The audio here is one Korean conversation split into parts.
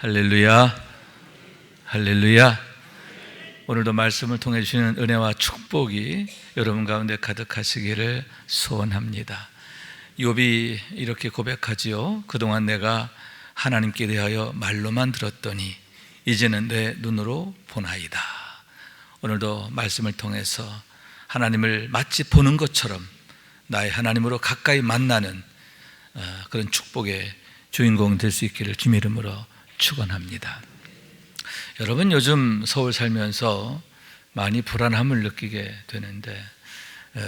할렐루야, 할렐루야. 오늘도 말씀을 통해 주시는 은혜와 축복이 여러분 가운데 가득하시기를 소원합니다. 욥이 이렇게 고백하지요. 그동안 내가 하나님께 대하여 말로만 들었더니 이제는 내 눈으로 보나이다. 오늘도 말씀을 통해서 하나님을 마치 보는 것처럼 나의 하나님으로 가까이 만나는 그런 축복의 주인공 될 수 있기를 주님의 이름으로 축원합니다. 여러분, 요즘 서울 살면서 많이 불안함을 느끼게 되는데,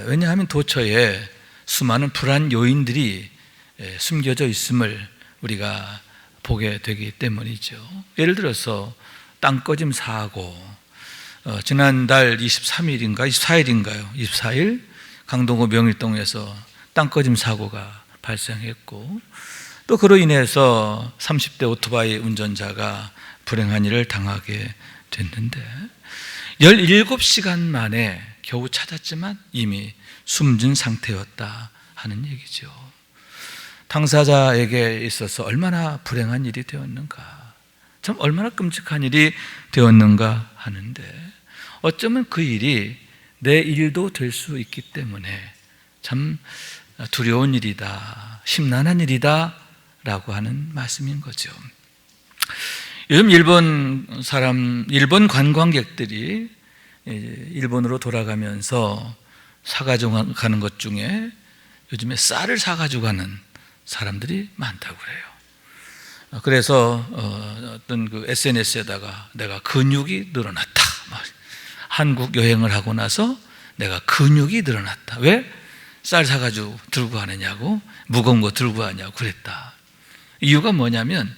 왜냐하면 도처에 수많은 불안 요인들이 숨겨져 있음을 우리가 보게 되기 때문이죠. 예를 들어서 땅꺼짐 사고, 지난달 23일인가 24일인가요? 24일 강동구 명일동에서 땅꺼짐 사고가 발생했고, 또 그로 인해서 30대 오토바이 운전자가 불행한 일을 당하게 됐는데 17시간 만에 겨우 찾았지만 이미 숨진 상태였다 하는 얘기죠. 당사자에게 있어서 얼마나 불행한 일이 되었는가, 참 얼마나 끔찍한 일이 되었는가 하는데, 어쩌면 그 일이 내 일도 될 수 있기 때문에 참 두려운 일이다, 심란한 일이다 라고 하는 말씀인 거죠. 요즘 일본 관광객들이 일본으로 돌아가면서 사가지고 가는 것 중에 요즘에 쌀을 사가지고 가는 사람들이 많다고 그래요. 그래서 어떤 그 SNS에다가 내가 근육이 늘어났다, 한국 여행을 하고 나서 내가 근육이 늘어났다, 왜 쌀 사가지고 들고 가느냐고, 무거운 거 들고 가냐고 그랬다. 이유가 뭐냐면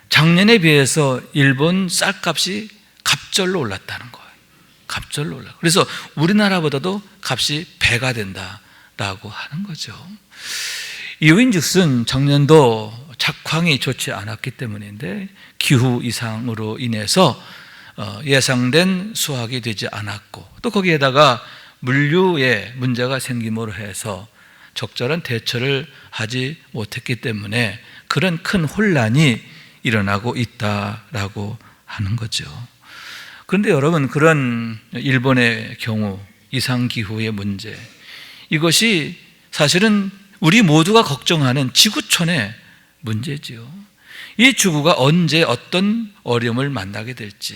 작년에 비해서 일본 쌀값이 갑절로 올랐다는 거예요. 갑절로 올라. 그래서 우리나라보다도 값이 배가 된다라고 하는 거죠. 이유인즉슨 작년도 작황이 좋지 않았기 때문인데 기후 이상으로 인해서 예상된 수확이 되지 않았고, 또 거기에다가 물류에 문제가 생김으로 해서 적절한 대처를 하지 못했기 때문에 그런 큰 혼란이 일어나고 있다라고 하는 거죠. 그런데 여러분, 그런 일본의 경우 이상기후의 문제, 이것이 사실은 우리 모두가 걱정하는 지구촌의 문제지요. 이 지구가 언제 어떤 어려움을 만나게 될지,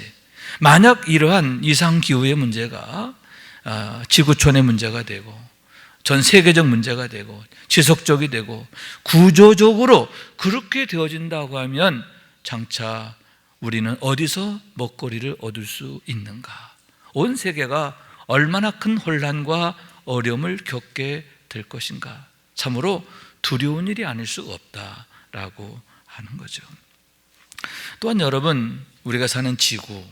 만약 이러한 이상기후의 문제가 지구촌의 문제가 되고 전 세계적 문제가 되고 지속적이 되고 구조적으로 그렇게 되어진다고 하면 장차 우리는 어디서 먹거리를 얻을 수 있는가? 온 세계가 얼마나 큰 혼란과 어려움을 겪게 될 것인가? 참으로 두려운 일이 아닐 수 없다라고 하는 거죠. 또한 여러분, 우리가 사는 지구,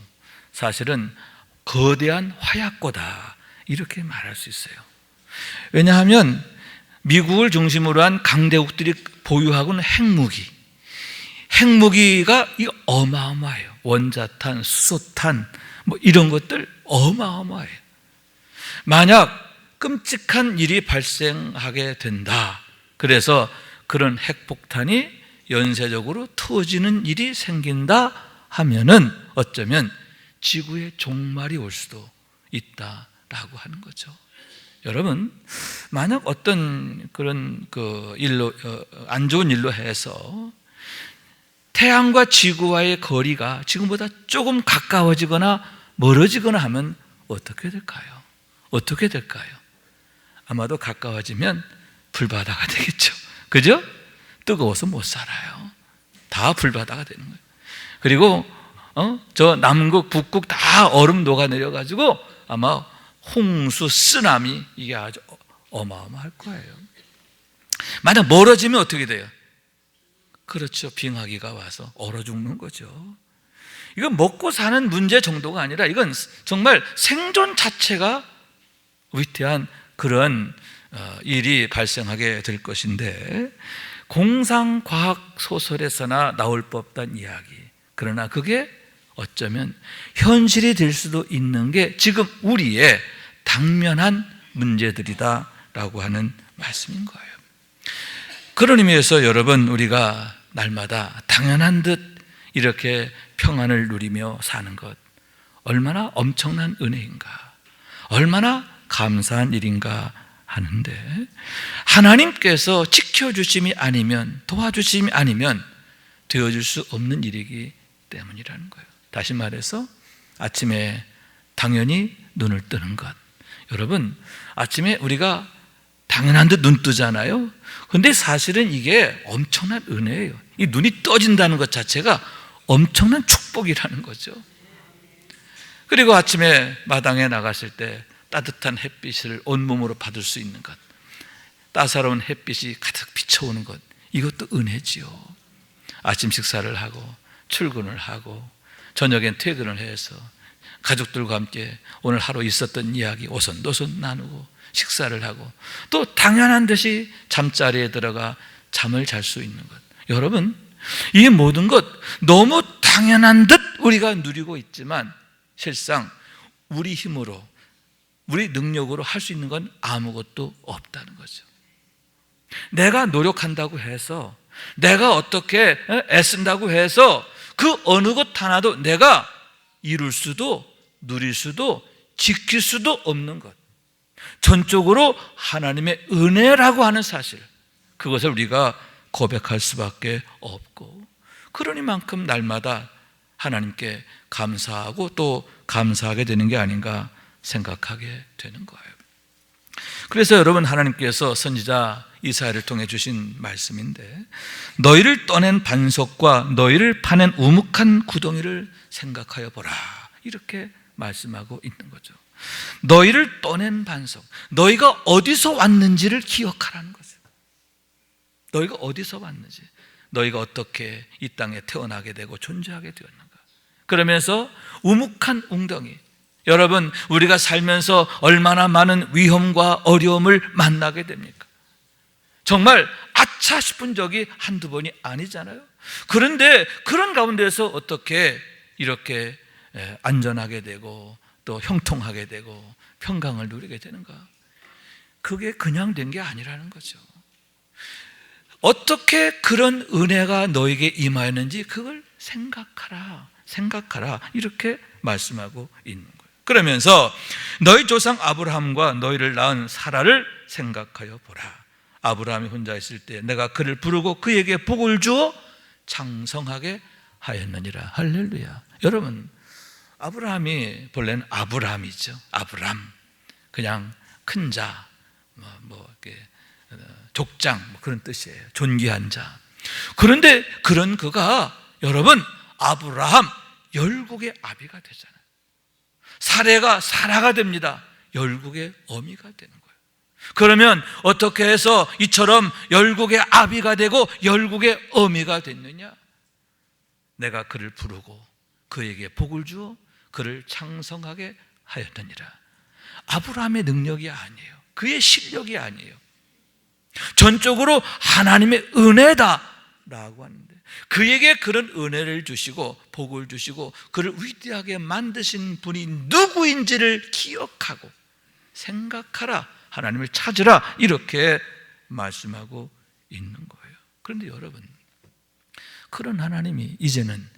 사실은 거대한 화약고다, 이렇게 말할 수 있어요. 왜냐하면 미국을 중심으로 한 강대국들이 보유하고 있는 핵무기가 어마어마해요. 원자탄, 수소탄, 이런 것들 어마어마해요. 만약 끔찍한 일이 발생하게 된다, 그래서 그런 핵폭탄이 연쇄적으로 터지는 일이 생긴다 하면은 어쩌면 지구의 종말이 올 수도 있다라고 하는 거죠. 여러분, 만약 어떤 그런 일로 안 좋은 일로 해서 태양과 지구와의 거리가 지금보다 조금 가까워지거나 멀어지거나 하면 어떻게 될까요? 어떻게 될까요? 아마도 가까워지면 불바다가 되겠죠. 그죠? 뜨거워서 못 살아요. 다 불바다가 되는 거예요. 그리고 저 남극, 북극 다 얼음 녹아내려가지고 아마 홍수, 쓰나미, 이게 아주 어마어마할 거예요. 만약 멀어지면 어떻게 돼요? 그렇죠. 빙하기가 와서 얼어 죽는 거죠. 이건 먹고 사는 문제 정도가 아니라 이건 정말 생존 자체가 위태한 그런 일이 발생하게 될 것인데, 공상과학 소설에서나 나올 법한 이야기, 그러나 그게 어쩌면 현실이 될 수도 있는 게 지금 우리의 당면한 문제들이다라고 하는 말씀인 거예요. 그런 의미에서 여러분, 우리가 날마다 당연한 듯 이렇게 평안을 누리며 사는 것 얼마나 엄청난 은혜인가, 얼마나 감사한 일인가 하는데, 하나님께서 지켜주심이 아니면, 도와주심이 아니면 되어줄 수 없는 일이기 때문이라는 거예요. 다시 말해서 아침에 당연히 눈을 뜨는 것, 여러분 아침에 우리가 당연한 듯 눈 뜨잖아요. 그런데 사실은 이게 엄청난 은혜예요. 이 눈이 떠진다는 것 자체가 엄청난 축복이라는 거죠. 그리고 아침에 마당에 나갔을 때 따뜻한 햇빛을 온몸으로 받을 수 있는 것, 따사로운 햇빛이 가득 비춰오는 것, 이것도 은혜지요. 아침 식사를 하고 출근을 하고 저녁엔 퇴근을 해서 가족들과 함께 오늘 하루 있었던 이야기 오손도손 나누고 식사를 하고 또 당연한 듯이 잠자리에 들어가 잠을 잘 수 있는 것, 여러분 이 모든 것 너무 당연한 듯 우리가 누리고 있지만 실상 우리 힘으로, 우리 능력으로 할 수 있는 건 아무것도 없다는 거죠. 내가 노력한다고 해서, 내가 어떻게 애쓴다고 해서 그 어느 것 하나도 내가 이룰 수도 누릴 수도 지킬 수도 없는 것, 전적으로 하나님의 은혜라고 하는 사실, 그것을 우리가 고백할 수밖에 없고, 그러니만큼 날마다 하나님께 감사하고 또 감사하게 되는 게 아닌가 생각하게 되는 거예요. 그래서 여러분, 하나님께서 선지자 이사야를 통해 주신 말씀인데, 너희를 떠낸 반석과 너희를 파낸 우묵한 구덩이를 생각하여 보라, 이렇게 말씀하고 있는 거죠. 너희를 떠낸 반석, 너희가 어디서 왔는지를 기억하라는 거죠. 너희가 어디서 왔는지, 너희가 어떻게 이 땅에 태어나게 되고 존재하게 되었는가. 그러면서 우묵한 웅덩이, 여러분 우리가 살면서 얼마나 많은 위험과 어려움을 만나게 됩니까? 정말 아차 싶은 적이 한두 번이 아니잖아요. 그런데 그런 가운데서 어떻게 이렇게 안전하게 되고 또 형통하게 되고 평강을 누리게 되는가? 그게 그냥 된 게 아니라는 거죠. 어떻게 그런 은혜가 너에게 임하였는지 그걸 생각하라 이렇게 말씀하고 있는 거예요. 그러면서 너희 조상 아브라함과 너희를 낳은 사라를 생각하여 보라. 아브라함이 혼자 있을 때 내가 그를 부르고 그에게 복을 주어 장성하게 하였느니라. 할렐루야. 여러분, 아브라함이 본래는 아브람이죠. 아브람, 그냥 큰 자, 이렇게 족장, 그런 뜻이에요. 존귀한 자. 그런데 그런 그가 여러분 아브라함 열국의 아비가 되잖아요. 사례가 사라가 됩니다. 열국의 어미가 되는 거예요. 그러면 어떻게 해서 이처럼 열국의 아비가 되고 열국의 어미가 됐느냐? 내가 그를 부르고 그에게 복을 주어 그를 창성하게 하였느니라. 아브라함의 능력이 아니에요. 그의 실력이 아니에요. 전적으로 하나님의 은혜다라고 하는데, 그에게 그런 은혜를 주시고 복을 주시고 그를 위대하게 만드신 분이 누구인지를 기억하고 생각하라, 하나님을 찾으라, 이렇게 말씀하고 있는 거예요. 그런데 여러분, 그런 하나님이 이제는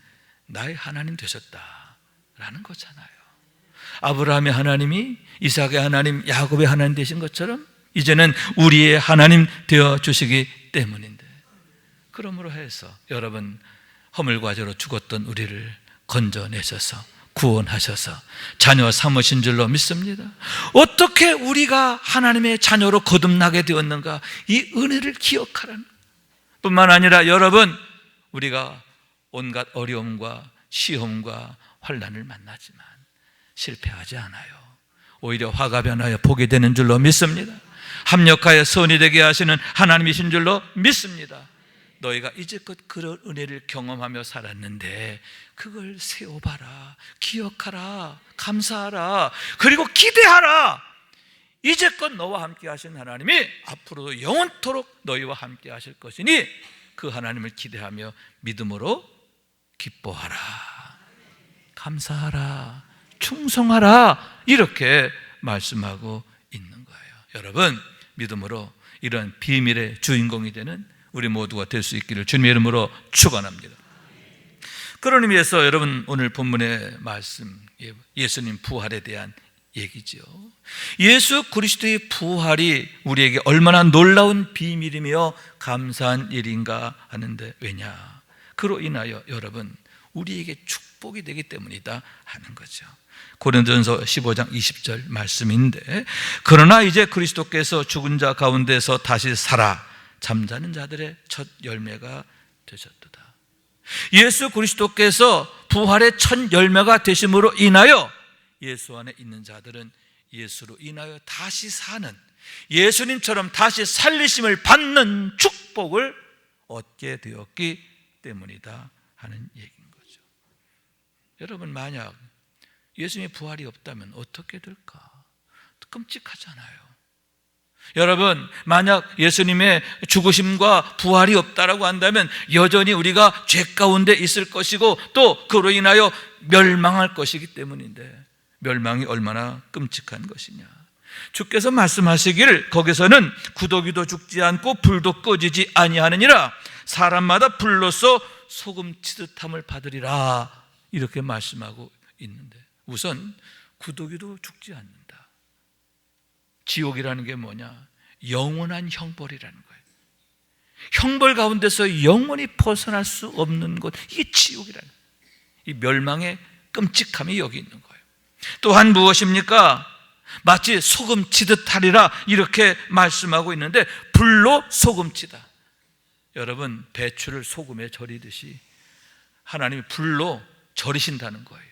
나의 하나님 되셨다라는 거잖아요. 아브라함의 하나님이 이삭의 하나님, 야곱의 하나님 되신 것처럼 이제는 우리의 하나님 되어주시기 때문인데, 그러므로 해서 여러분, 허물과제로 죽었던 우리를 건져내셔서 구원하셔서 자녀 삼으신 줄로 믿습니다. 어떻게 우리가 하나님의 자녀로 거듭나게 되었는가, 이 은혜를 기억하라는 뿐만 아니라 여러분, 우리가 온갖 어려움과 시험과 환난을 만나지만 실패하지 않아요. 오히려 화가 변하여 복이 되는 줄로 믿습니다. 합력하여 선이 되게 하시는 하나님이신 줄로 믿습니다. 너희가 이제껏 그런 은혜를 경험하며 살았는데 그걸 세워봐라, 기억하라, 감사하라, 그리고 기대하라. 이제껏 너와 함께 하신 하나님이 앞으로도 영원토록 너희와 함께 하실 것이니 그 하나님을 기대하며 믿음으로 기뻐하라, 감사하라, 충성하라, 이렇게 말씀하고 있는 거예요. 여러분, 믿음으로 이런 비밀의 주인공이 되는 우리 모두가 될 수 있기를 주님의 이름으로 축원합니다. 그런 의미에서 여러분, 오늘 본문의 말씀, 예수님 부활에 대한 얘기죠. 예수 그리스도의 부활이 우리에게 얼마나 놀라운 비밀이며 감사한 일인가 하는데, 왜냐? 그로 인하여 여러분, 우리에게 축복이 되기 때문이다 하는 거죠. 고린도전서 15장 20절 말씀인데, 그러나 이제 그리스도께서 죽은 자 가운데서 다시 살아 잠자는 자들의 첫 열매가 되셨도다. 예수 그리스도께서 부활의 첫 열매가 되심으로 인하여 예수 안에 있는 자들은 예수로 인하여 다시 사는, 예수님처럼 다시 살리심을 받는 축복을 얻게 되었기 때문이다 하는 얘기인 거죠. 여러분, 만약 예수님의 부활이 없다면 어떻게 될까? 끔찍하잖아요. 여러분, 만약 예수님의 죽으심과 부활이 없다라고 한다면 여전히 우리가 죄 가운데 있을 것이고, 또 그로 인하여 멸망할 것이기 때문인데, 멸망이 얼마나 끔찍한 것이냐. 주께서 말씀하시기를, 거기서는 구더기도 죽지 않고 불도 꺼지지 아니하느니라, 사람마다 불로써 소금 치듯함을 받으리라, 이렇게 말씀하고 있는데, 우선 구더기도 죽지 않는다. 지옥이라는 게 뭐냐? 영원한 형벌이라는 거예요. 형벌 가운데서 영원히 벗어날 수 없는 것, 이게 지옥이라는 거예요. 이 멸망의 끔찍함이 여기 있는 거예요. 또한 무엇입니까? 마치 소금 치듯 하리라, 이렇게 말씀하고 있는데, 불로 소금 치다. 여러분, 배추를 소금에 절이듯이 하나님이 불로 절이신다는 거예요.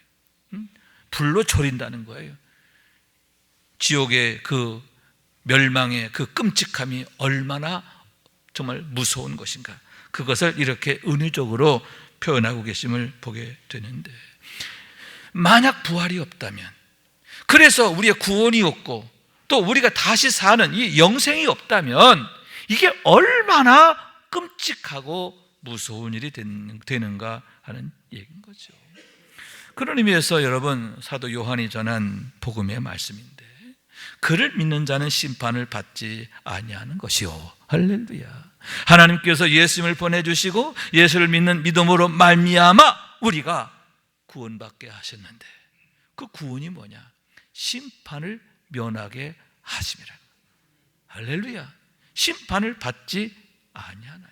불로 절인다는 거예요. 지옥의 그 멸망의 그 끔찍함이 얼마나 정말 무서운 것인가, 그것을 이렇게 은유적으로 표현하고 계심을 보게 되는데, 만약 부활이 없다면, 그래서 우리의 구원이 없고 또 우리가 다시 사는 이 영생이 없다면 이게 얼마나 끔찍하고 무서운 일이 되는가 하는 얘기인 거죠. 그런 의미에서 여러분, 사도 요한이 전한 복음의 말씀인데, 그를 믿는 자는 심판을 받지 아니하는 것이요, 할렐루야. 하나님께서 예수님을 보내주시고 예수를 믿는 믿음으로 말미암아 우리가 구원받게 하셨는데, 그 구원이 뭐냐? 심판을 면하게 하심이라. 할렐루야. 심판을 받지 아니하나니.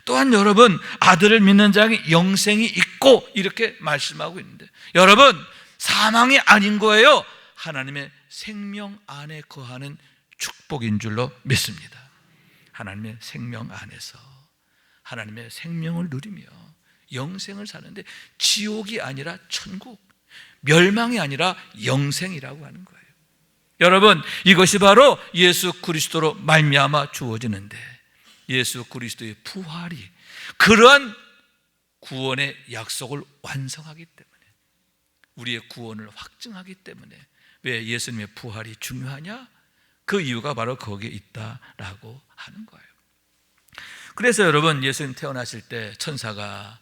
또한 여러분, 아들을 믿는 자에게 영생이 있고, 이렇게 말씀하고 있는데, 여러분, 사망이 아닌 거예요. 하나님의 생명 안에 거하는 축복인 줄로 믿습니다. 하나님의 생명 안에서 하나님의 생명을 누리며 영생을 사는데, 지옥이 아니라 천국, 멸망이 아니라 영생이라고 하는 거예요. 여러분, 이것이 바로 예수 그리스도로 말미암아 주어지는데, 예수 그리스도의 부활이 그러한 구원의 약속을 완성하기 때문에, 우리의 구원을 확증하기 때문에, 왜 예수님의 부활이 중요하냐? 그 이유가 바로 거기에 있다라고 하는 거예요. 그래서 여러분, 예수님 태어나실 때 천사가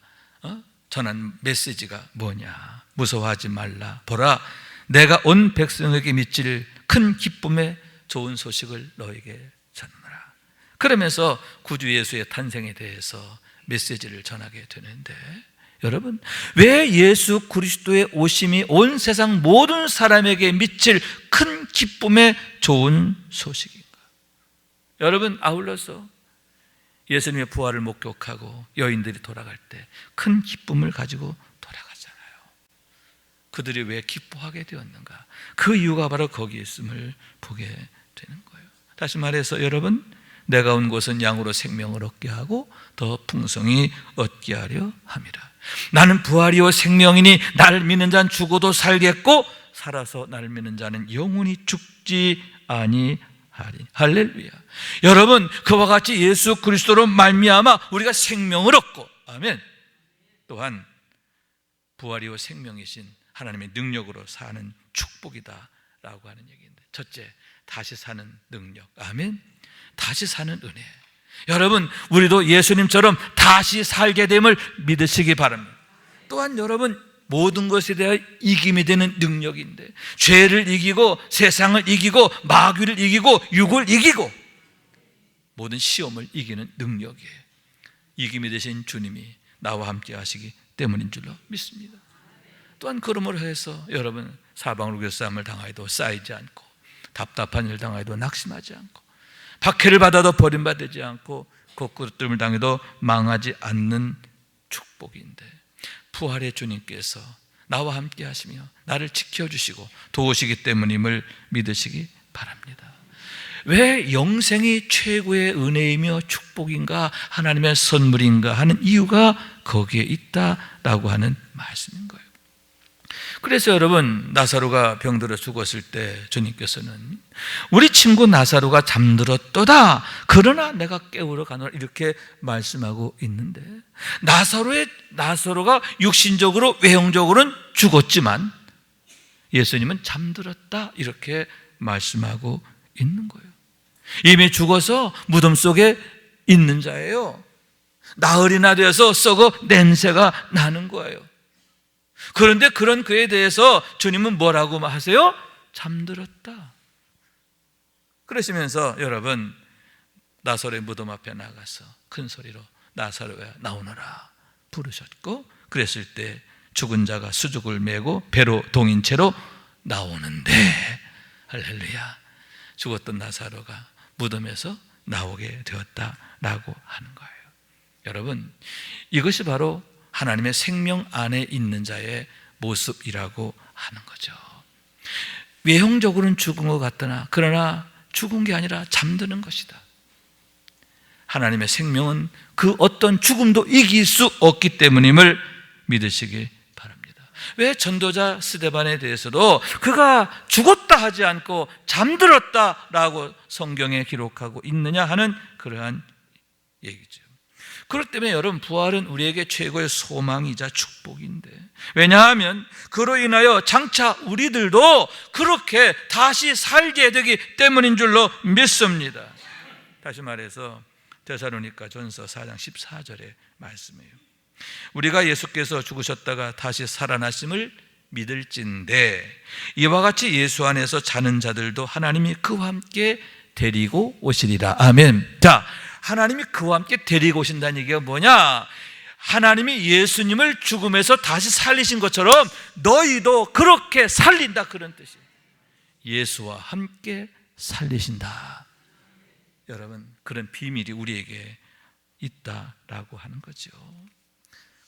전한 메시지가 뭐냐? 무서워하지 말라. 보라, 내가 온 백성에게 미칠 큰 기쁨의 좋은 소식을 너에게 전하노라. 그러면서 구주 예수의 탄생에 대해서 메시지를 전하게 되는데, 여러분, 왜 예수 그리스도의 오심이 온 세상 모든 사람에게 미칠 큰 기쁨의 좋은 소식인가? 여러분, 아울러서 예수님의 부활을 목격하고 여인들이 돌아갈 때 큰 기쁨을 가지고 돌아가잖아요. 그들이 왜 기뻐하게 되었는가? 그 이유가 바로 거기에 있음을 보게 되는 거예요. 다시 말해서 여러분, 내가 온 곳은 양으로 생명을 얻게 하고 더 풍성히 얻게 하려 함이라. 나는 부활이요 생명이니 나를 믿는 자는 죽어도 살겠고 살아서 나를 믿는 자는 영원히 죽지 아니하리. 할렐루야. 여러분, 그와 같이 예수 그리스도로 말미암아 우리가 생명을 얻고, 아멘, 또한 부활이요 생명이신 하나님의 능력으로 사는 축복이다라고 하는 얘기인데, 첫째, 다시 사는 능력, 아멘, 다시 사는 은혜. 여러분, 우리도 예수님처럼 다시 살게 됨을 믿으시기 바랍니다. 또한 여러분, 모든 것에 대해 이김이 되는 능력인데, 죄를 이기고 세상을 이기고 마귀를 이기고 육을 이기고 모든 시험을 이기는 능력이에요. 이김이 되신 주님이 나와 함께 하시기 때문인 줄로 믿습니다. 또한 그러므로 해서 여러분 사방으로 교싸움을 당하여도 쌓이지 않고 답답한 일 당하여도 낙심하지 않고 박해를 받아도 버림받지 않고 곡구름을 당해도 망하지 않는 축복인데 부활의 주님께서 나와 함께 하시며 나를 지켜주시고 도우시기 때문임을 믿으시기 바랍니다. 왜 영생이 최고의 은혜이며 축복인가, 하나님의 선물인가 하는 이유가 거기에 있다라고 하는 말씀인 거예요. 그래서 여러분 나사로가 병들어 죽었을 때 주님께서는 우리 친구 나사로가 잠들었도다 그러나 내가 깨우러 가노라 이렇게 말씀하고 있는데 나사로가 육신적으로 외형적으로는 죽었지만 예수님은 잠들었다 이렇게 말씀하고 있는 거예요. 이미 죽어서 무덤 속에 있는 자예요. 나흘이나 되어서 썩어 냄새가 나는 거예요. 그런데 그런 그에 대해서 주님은 뭐라고 하세요? 잠들었다. 그러시면서 여러분 나사로의 무덤 앞에 나가서 큰 소리로 나사로야 나오너라 부르셨고 그랬을 때 죽은 자가 수족을 메고 배로 동인 채로 나오는데 할렐루야 죽었던 나사로가 무덤에서 나오게 되었다라고 하는 거예요. 여러분 이것이 바로 하나님의 생명 안에 있는 자의 모습이라고 하는 거죠. 외형적으로는 죽은 것 같으나 그러나 죽은 게 아니라 잠드는 것이다. 하나님의 생명은 그 어떤 죽음도 이길 수 없기 때문임을 믿으시기 바랍니다. 왜 전도자 스데반에 대해서도 그가 죽었다 하지 않고 잠들었다라고 성경에 기록하고 있느냐 하는 그러한 얘기죠. 그렇기 때문에 여러분 부활은 우리에게 최고의 소망이자 축복인데 왜냐하면 그로 인하여 장차 우리들도 그렇게 다시 살게 되기 때문인 줄로 믿습니다. 다시 말해서 데살로니가 전서 4장 14절의 말씀이에요. 우리가 예수께서 죽으셨다가 다시 살아나심을 믿을진대 이와 같이 예수 안에서 자는 자들도 하나님이 그와 함께 데리고 오시리라. 아멘. 자, 하나님이 그와 함께 데리고 오신다는 얘기가 뭐냐? 하나님이 예수님을 죽음에서 다시 살리신 것처럼 너희도 그렇게 살린다 그런 뜻이에요. 예수와 함께 살리신다. 여러분 그런 비밀이 우리에게 있다라고 하는 거죠.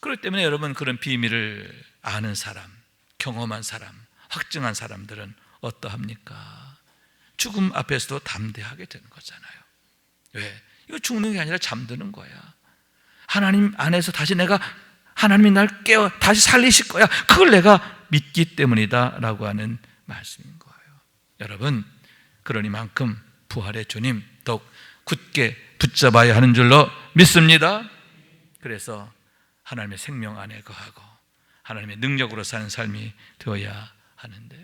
그렇기 때문에 여러분 그런 비밀을 아는 사람, 경험한 사람, 확증한 사람들은 어떠합니까? 죽음 앞에서도 담대하게 되는 거잖아요. 왜? 이거 죽는 게 아니라 잠드는 거야. 하나님 안에서 다시 내가 하나님이 날 깨워 다시 살리실 거야. 그걸 내가 믿기 때문이다 라고 하는 말씀인 거예요. 여러분 그러니만큼 부활의 주님 더욱 굳게 붙잡아야 하는 줄로 믿습니다. 그래서 하나님의 생명 안에 거하고 하나님의 능력으로 사는 삶이 되어야 하는데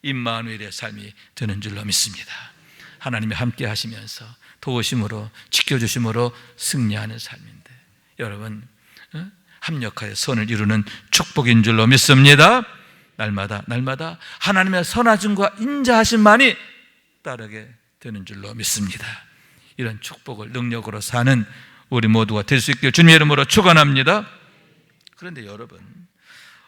임마누엘의 삶이 되는 줄로 믿습니다. 하나님이 함께 하시면서 도우심으로 지켜주심으로 승리하는 삶인데 여러분 합력하여 선을 이루는 축복인 줄로 믿습니다. 날마다 하나님의 선하심과 인자하심만이 따르게 되는 줄로 믿습니다. 이런 축복을 능력으로 사는 우리 모두가 될 수 있길 주님의 이름으로 축원합니다. 그런데 여러분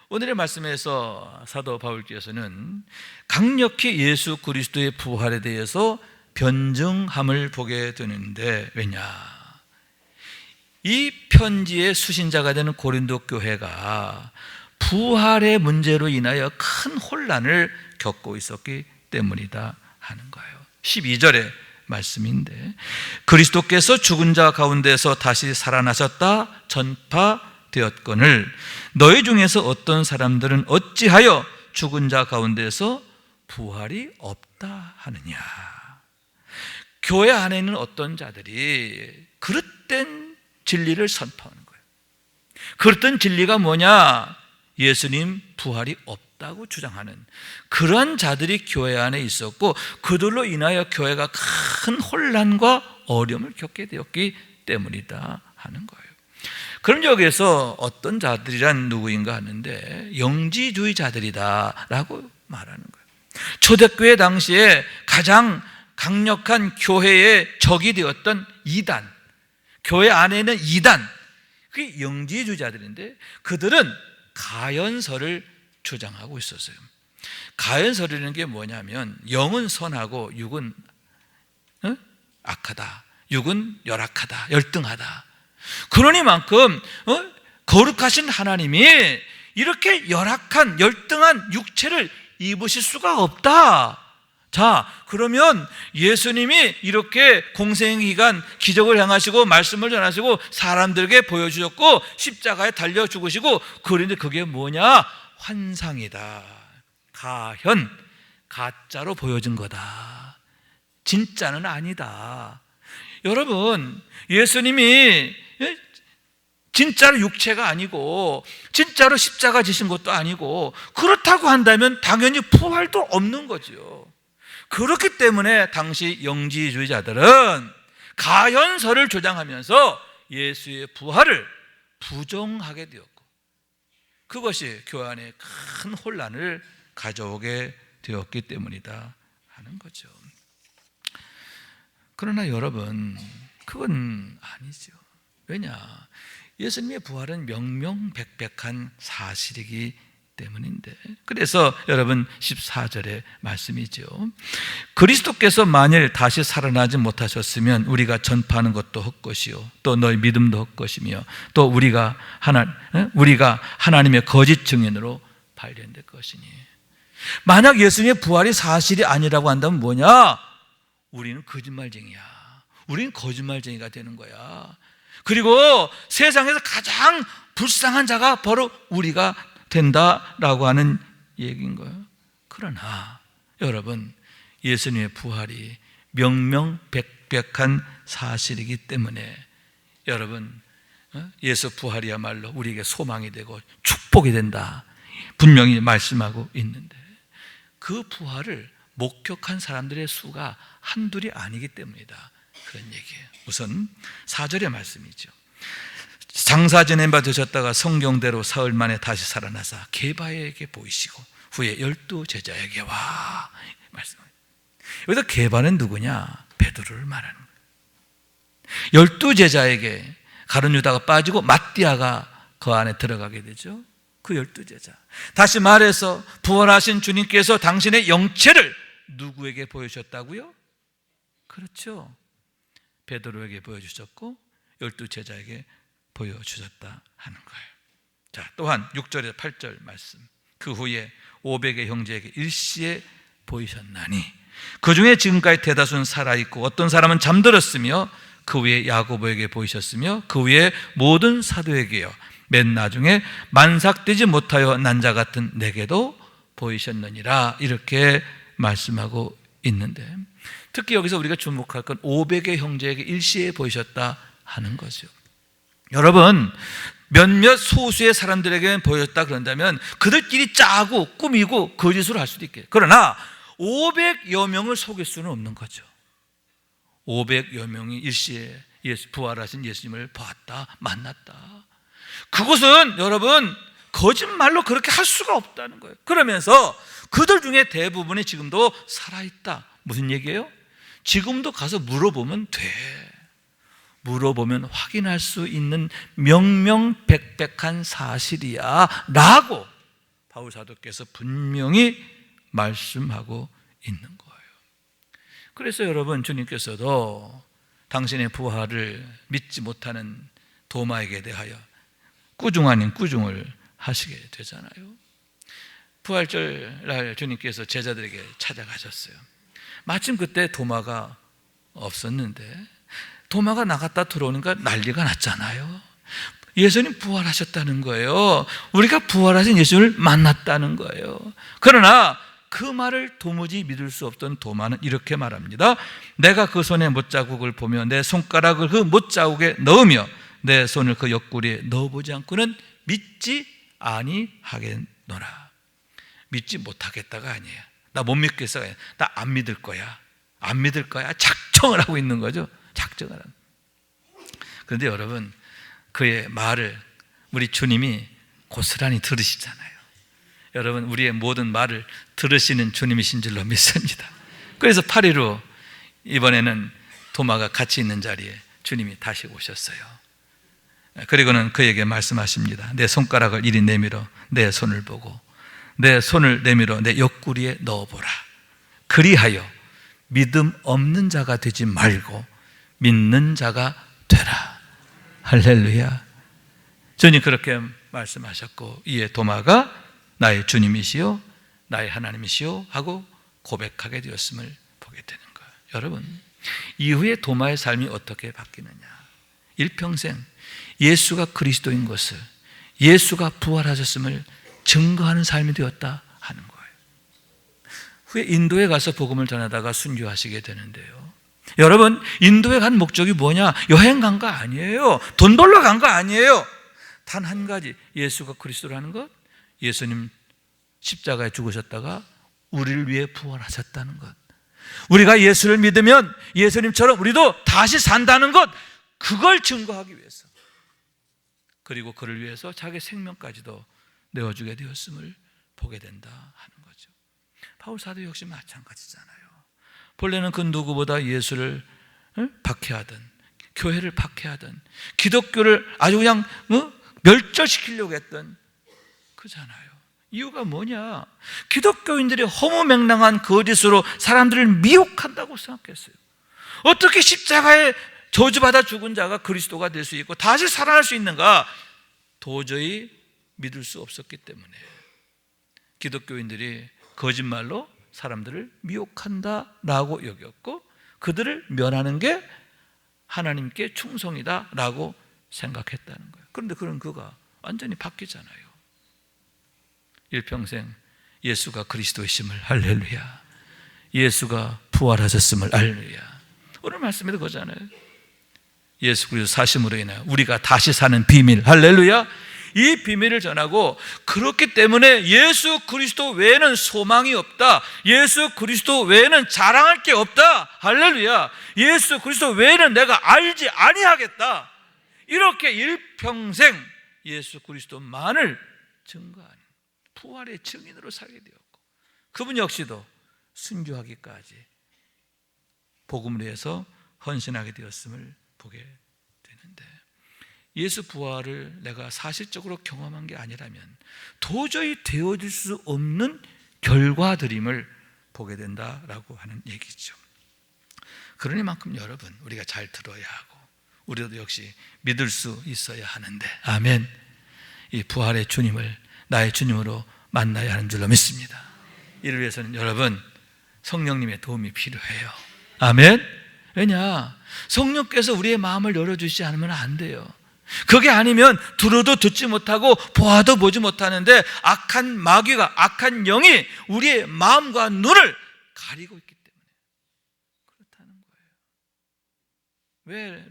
오늘의 말씀에서 사도 바울께서는 강력히 예수 그리스도의 부활에 대해서 변증함을 보게 되는데 왜냐? 이 편지의 수신자가 되는 고린도 교회가 부활의 문제로 인하여 큰 혼란을 겪고 있었기 때문이다 하는 거예요. 12절의 말씀인데 그리스도께서 죽은 자 가운데서 다시 살아나셨다 전파되었거늘 너희 중에서 어떤 사람들은 어찌하여 죽은 자 가운데서 부활이 없다 하느냐. 교회 안에 있는 어떤 자들이 그릇된 진리를 선포하는 거예요. 그릇된 진리가 뭐냐? 예수님 부활이 없다고 주장하는 그런 자들이 교회 안에 있었고 그들로 인하여 교회가 큰 혼란과 어려움을 겪게 되었기 때문이다 하는 거예요. 그럼 여기에서 어떤 자들이란 누구인가 하는데 영지주의자들이다 라고 말하는 거예요. 초대교회 당시에 가장 강력한 교회의 적이 되었던 이단, 교회 안에 있는 이단, 그게 영지주의자들인데 그들은 가연설을 주장하고 있었어요. 가연설이라는 게 뭐냐면 영은 선하고 육은 악하다, 육은 열악하다, 열등하다. 그러니만큼 거룩하신 하나님이 이렇게 열악한 열등한 육체를 입으실 수가 없다. 자, 그러면 예수님이 이렇게 공생기간 기적을 행하시고 말씀을 전하시고 사람들에게 보여주셨고 십자가에 달려 죽으시고, 그런데 그게 뭐냐? 환상이다. 가현, 가짜로 보여준 거다. 진짜는 아니다. 여러분, 예수님이 진짜로 육체가 아니고 진짜로 십자가 지신 것도 아니고, 그렇다고 한다면 당연히 부활도 없는 거죠. 그렇기 때문에 당시 영지주의자들은 가연설을 주장하면서 예수의 부활을 부정하게 되었고, 그것이 교회 안에 큰 혼란을 가져오게 되었기 때문이다 하는 거죠. 그러나 여러분, 그건 아니죠. 왜냐? 예수님의 부활은 명명백백한 사실이기 때문인데, 그래서 여러분 14절의 말씀이죠. 그리스도께서 만일 다시 살아나지 못하셨으면 우리가 전파하는 것도 헛것이요, 또 너희 믿음도 헛것이며, 또 우리가 하나님의 거짓 증인으로 발견될 것이니. 만약 예수님의 부활이 사실이 아니라고 한다면 뭐냐? 우리는 거짓말쟁이야. 우리는 거짓말쟁이가 되는 거야. 그리고 세상에서 가장 불쌍한 자가 바로 우리가 된다라고 하는 얘기인 거예요. 그러나 여러분, 예수님의 부활이 명명백백한 사실이기 때문에 여러분, 예수 부활이야말로 우리에게 소망이 되고 축복이 된다 분명히 말씀하고 있는데, 그 부활을 목격한 사람들의 수가 한둘이 아니기 때문이다, 그런 얘기예요. 우선 4절의 말씀이죠. 장사 지낸 바 되셨다가 성경대로 사흘 만에 다시 살아나사 게바에게 보이시고 후에 12 제자에게 와. 말씀합니다. 여기서 게바는 누구냐? 베드로를 말하는 거예요. 12 제자에게 가룟 유다가 빠지고 마띠아가 그 안에 들어가게 되죠. 그 12 제자. 다시 말해서 부활하신 주님께서 당신의 영체를 누구에게 보여주셨다고요? 그렇죠. 베드로에게 보여주셨고 12 제자에게 보여주셨다 하는 거예요. 자, 또한 6절에서 8절 말씀. 그 후에 500의 형제에게 일시에 보이셨나니 그 중에 지금까지 대다수는 살아있고 어떤 사람은 잠들었으며, 그 후에 야고보에게 보이셨으며, 그 후에 모든 사도에게요, 맨 나중에 만삭되지 못하여 난 자 같은 내게도 보이셨느니라. 이렇게 말씀하고 있는데, 특히 여기서 우리가 주목할 건 500의 형제에게 일시에 보이셨다 하는 거죠. 여러분, 몇몇 소수의 사람들에게 보였다 그런다면 그들끼리 짜고 꾸미고 거짓으로 할 수도 있겠죠. 그러나 500여 명을 속일 수는 없는 거죠. 500여 명이 일시에 부활하신 예수님을 봤다, 만났다. 그것은 여러분 거짓말로 그렇게 할 수가 없다는 거예요. 그러면서 그들 중에 대부분이 지금도 살아있다. 무슨 얘기예요? 지금도 가서 물어보면 돼. 물어보면 확인할 수 있는 명명백백한 사실이야 라고 바울 사도께서 분명히 말씀하고 있는 거예요. 그래서 여러분, 주님께서도 당신의 부활을 믿지 못하는 도마에게 대하여 꾸중 아닌 꾸중을 하시게 되잖아요. 부활절 날 주님께서 제자들에게 찾아가셨어요. 마침 그때 도마가 없었는데, 도마가 나갔다 들어오니까 난리가 났잖아요. 예수님 부활하셨다는 거예요. 우리가 부활하신 예수님을 만났다는 거예요. 그러나 그 말을 도무지 믿을 수 없던 도마는 이렇게 말합니다. 내가 그 손에 못자국을 보며 내 손가락을 그 못자국에 넣으며 내 손을 그 옆구리에 넣어보지 않고는 믿지 아니하겠노라. 믿지 못하겠다가 아니에요. 나 못 믿겠어. 나 안 믿을 거야. 안 믿을 거야. 작정을 하고 있는 거죠. 작정을 하는. 그런데 여러분, 그의 말을 우리 주님이 고스란히 들으시잖아요. 여러분, 우리의 모든 말을 들으시는 주님이신 줄로 믿습니다. 그래서 8.15 이번에는 도마가 같이 있는 자리에 주님이 다시 오셨어요. 그리고는 그에게 말씀하십니다. 내 손가락을 이리 내밀어 내 손을 보고 내 손을 내밀어 내 옆구리에 넣어보라. 그리하여 믿음 없는 자가 되지 말고 믿는 자가 되라. 할렐루야. 주님 그렇게 말씀하셨고, 이에 도마가 나의 주님이시요 나의 하나님이시요 하고 고백하게 되었음을 보게 되는 거예요. 여러분, 이후에 도마의 삶이 어떻게 바뀌느냐? 일평생 예수가 그리스도인 것을, 예수가 부활하셨음을 증거하는 삶이 되었다 하는 거예요. 후에 인도에 가서 복음을 전하다가 순교하시게 되는데요, 여러분, 인도에 간 목적이 뭐냐? 여행 간 거 아니에요. 돈 벌러 간 거 아니에요. 단 한 가지, 예수가 그리스도라는 것, 예수님 십자가에 죽으셨다가 우리를 위해 부활하셨다는 것, 우리가 예수를 믿으면 예수님처럼 우리도 다시 산다는 것, 그걸 증거하기 위해서, 그리고 그를 위해서 자기 생명까지도 내어주게 되었음을 보게 된다 하는 거죠. 바울 사도 역시 마찬가지잖아요. 본래는 그 누구보다 예수를 박해하던, 교회를 박해하던, 기독교를 아주 그냥 멸절시키려고 했던 그잖아요. 이유가 뭐냐? 기독교인들이 허무맹랑한 거짓으로 사람들을 미혹한다고 생각했어요. 어떻게 십자가에 저주받아 죽은 자가 그리스도가 될 수 있고 다시 살아날 수 있는가? 도저히 믿을 수 없었기 때문에 기독교인들이 거짓말로 사람들을 미혹한다라고 여겼고, 그들을 면하는 게 하나님께 충성이다라고 생각했다는 거예요. 그런데 그런 그가 완전히 바뀌잖아요. 일평생 예수가 그리스도이심을, 할렐루야, 예수가 부활하셨음을, 할렐루야. 오늘 말씀에도 그거잖아요. 예수 그리스도 사심으로 인하여 우리가 다시 사는 비밀, 할렐루야. 이 비밀을 전하고, 그렇기 때문에 예수 그리스도 외에는 소망이 없다, 예수 그리스도 외에는 자랑할 게 없다, 할렐루야. 예수 그리스도 외에는 내가 알지 아니하겠다, 이렇게 일평생 예수 그리스도만을 증거하는 부활의 증인으로 살게 되었고, 그분 역시도 순교하기까지 복음을 위해서 헌신하게 되었음을 보게 되는데, 예수 부활을 내가 사실적으로 경험한 게 아니라면 도저히 되어질 수 없는 결과들임을 보게 된다라고 하는 얘기죠. 그러니만큼 여러분, 우리가 잘 들어야 하고 우리도 역시 믿을 수 있어야 하는데, 아멘. 이 부활의 주님을 나의 주님으로 만나야 하는 줄로 믿습니다. 이를 위해서는 여러분, 성령님의 도움이 필요해요. 아멘. 왜냐? 성령께서 우리의 마음을 열어주시지 않으면 안 돼요. 그게 아니면 들어도 듣지 못하고 보아도 보지 못하는데, 악한 마귀가, 악한 영이 우리의 마음과 눈을 가리고 있기 때문에 그렇다는 거예요. 왜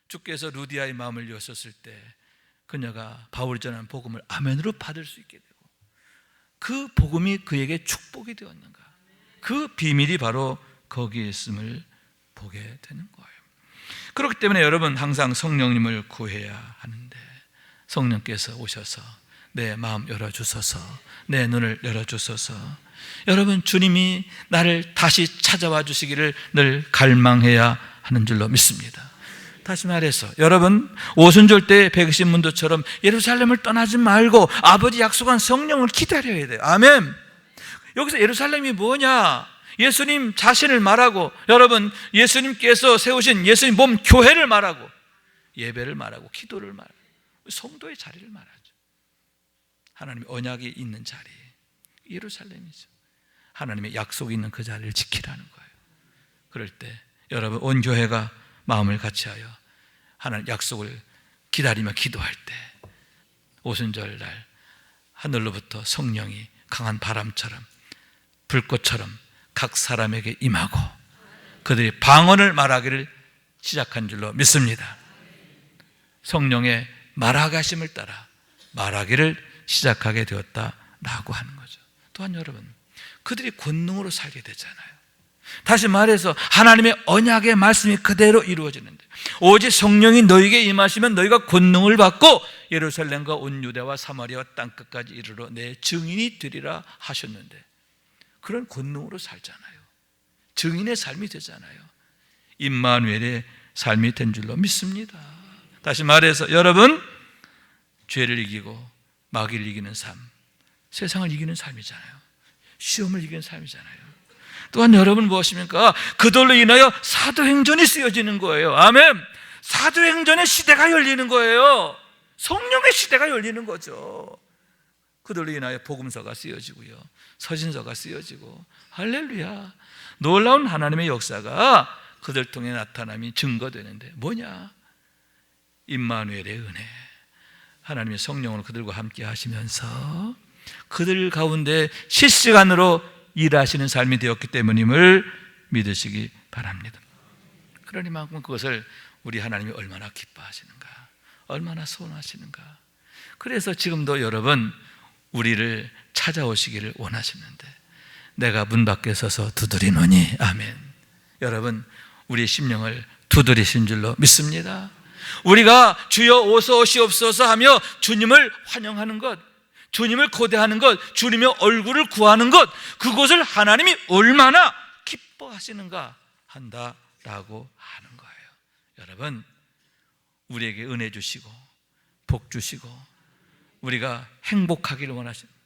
주께서 루디아의 마음을 여셨을 때 그녀가 바울이 전한 복음을 아멘으로 받을 수 있게 되고 그 복음이 그에게 축복이 되었는가? 그 비밀이 바로 거기에 있음을 보게 되는 거예요. 그렇기 때문에 여러분, 항상 성령님을 구해야 하는데, 성령께서 오셔서 내 마음 열어주소서, 내 눈을 열어주소서. 여러분, 주님이 나를 다시 찾아와 주시기를 늘 갈망해야 하는 줄로 믿습니다. 다시 말해서 여러분, 오순절 때 백신문도처럼 예루살렘을 떠나지 말고 아버지 약속한 성령을 기다려야 돼요. 아멘. 여기서 예루살렘이 뭐냐? 예수님 자신을 말하고, 여러분, 예수님께서 세우신 예수님 몸 교회를 말하고, 예배를 말하고, 기도를 말하고, 성도의 자리를 말하죠. 하나님의 언약이 있는 자리, 예루살렘이죠. 하나님의 약속이 있는 그 자리를 지키라는 거예요. 그럴 때 여러분, 온 교회가 마음을 같이하여 하나님 약속을 기다리며 기도할 때, 오순절 날 하늘로부터 성령이 강한 바람처럼, 불꽃처럼 각 사람에게 임하고 그들이 방언을 말하기를 시작한 줄로 믿습니다. 성령의 말하게 하심을 따라 말하기를 시작하게 되었다라고 하는 거죠. 또한 여러분, 그들이 권능으로 살게 되잖아요. 다시 말해서 하나님의 언약의 말씀이 그대로 이루어지는데, 오직 성령이 너희에게 임하시면 너희가 권능을 받고 예루살렘과 온 유대와 사마리아와 땅끝까지 이르러 내 증인이 되리라 하셨는데, 그런 권능으로 살잖아요. 증인의 삶이 되잖아요. 임마누엘의 삶이 된 줄로 믿습니다. 다시 말해서 여러분, 죄를 이기고 마귀를 이기는 삶, 세상을 이기는 삶이잖아요. 시험을 이기는 삶이잖아요. 또한 여러분 무엇입니까? 그들로 인하여 사도행전이 쓰여지는 거예요. 아멘. 사도행전의 시대가 열리는 거예요. 성령의 시대가 열리는 거죠. 그들로 인하여 복음서가 쓰여지고요, 서신서가 쓰여지고, 할렐루야. 놀라운 하나님의 역사가 그들 통해 나타남이 증거되는데 뭐냐? 임마누엘의 은혜, 하나님의 성령으로 그들과 함께 하시면서 그들 가운데 실시간으로 일하시는 삶이 되었기 때문임을 믿으시기 바랍니다. 그러니만큼 그것을 우리 하나님이 얼마나 기뻐하시는가, 얼마나 소원하시는가. 그래서 지금도 여러분 우리를 찾아오시기를 원하시는데, 내가 문 밖에 서서 두드리노니, 아멘. 여러분, 우리의 심령을 두드리신 줄로 믿습니다. 우리가 주여 어서 오시옵소서 하며 주님을 환영하는 것, 주님을 고대하는 것, 주님의 얼굴을 구하는 것, 그것을 하나님이 얼마나 기뻐하시는가 한다라고 하는 거예요. 여러분, 우리에게 은혜 주시고 복 주시고 우리가 행복하기를 원하십니다.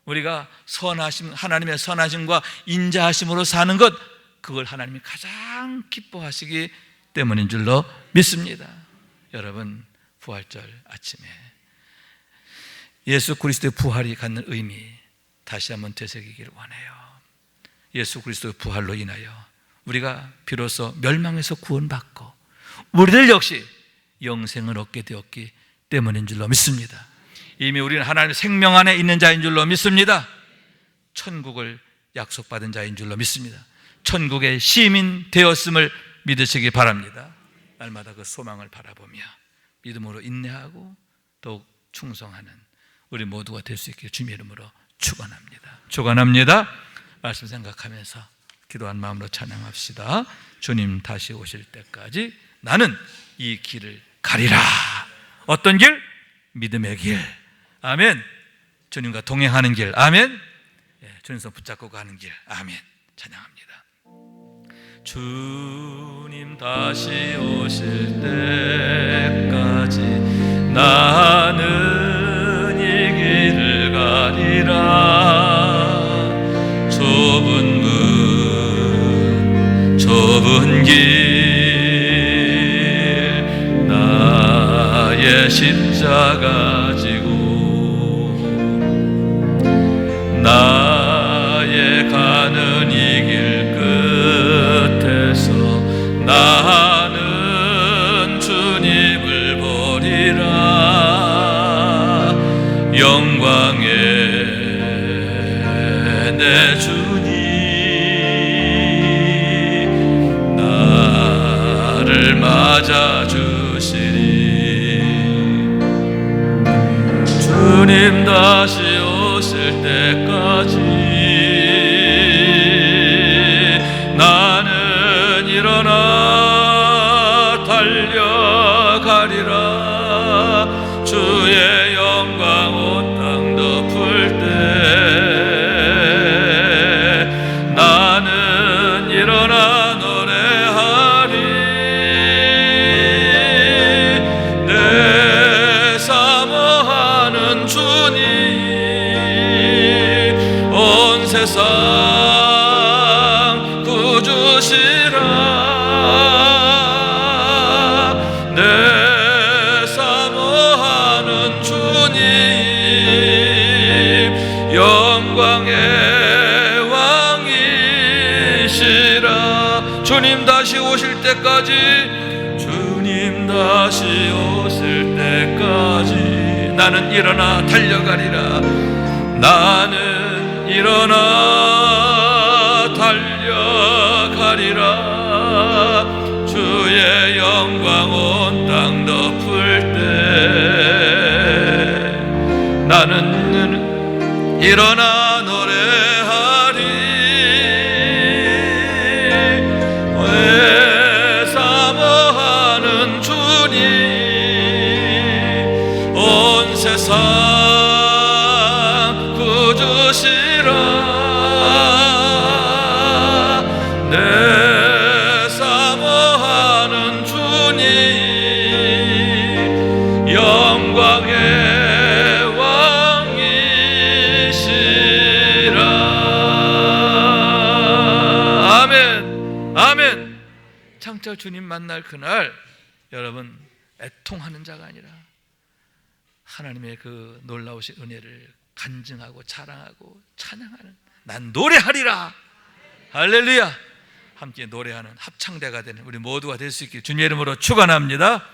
우리가 선하심, 하나님의 선하심과 인자하심으로 사는 것, 그걸 하나님이 가장 기뻐하시기 때문인 줄로 믿습니다. 여러분, 부활절 아침에 예수 그리스도의 부활이 갖는 의미 다시 한번 되새기기를 원해요. 예수 그리스도의 부활로 인하여 우리가 비로소 멸망에서 구원받고 우리들 역시 영생을 얻게 되었기 때문인 줄로 믿습니다. 이미 우리는 하나님의 생명 안에 있는 자인 줄로 믿습니다. 천국을 약속받은 자인 줄로 믿습니다. 천국의 시민 되었음을 믿으시기 바랍니다. 날마다 그 소망을 바라보며 믿음으로 인내하고 더욱 충성하는 우리 모두가 될 수 있게 주님의 이름으로 축원합니다. 축원합니다. 말씀 생각하면서 기도한 마음으로 찬양합시다. 주님 다시 오실 때까지 나는 이 길을 가리라. 어떤 길? 믿음의 길. 아멘. 주님과 동행하는 길. 아멘. 주님 손 붙잡고 가는 길. 아멘. 찬양합니다. 주님 다시 오실 때까지 나는 이 길을 가리라. 좁은 문, 좁은 길, 나의 십자가 지고 나의 가는 이 길 끝에서 나는 주님을 보리라. 영광의 내 주님 나를 맞아주시리. 주님 다시 오실 때까지 나는 일어나 달려가리라. 주의 영광 온 땅 덮을 때 나는 일어나 노래하리. 내 사모하는 주님 온 세상 구주시라. 내 사모하는 주님 영광의 왕이시라. 주님 다시 오실 때까지, 주님 다시 오실 때까지 나는 일어나 달려가리라. 나는 일어나 달려가리라. 주의 영광 온 땅 덮을 때 나는 일어나 노래하리. 왜 사모하는 주님 온 세상 구주시라. 내 사모하는 주님 장차 주님 만날 그날 여러분 애통하는 자가 아니라 하나님의 그 놀라우신 은혜를 간증하고 자랑하고 찬양하는, 난 노래하리라, 할렐루야, 함께 노래하는 합창대가 되는 우리 모두가 될 수 있기를 주님의 이름으로 축원합니다.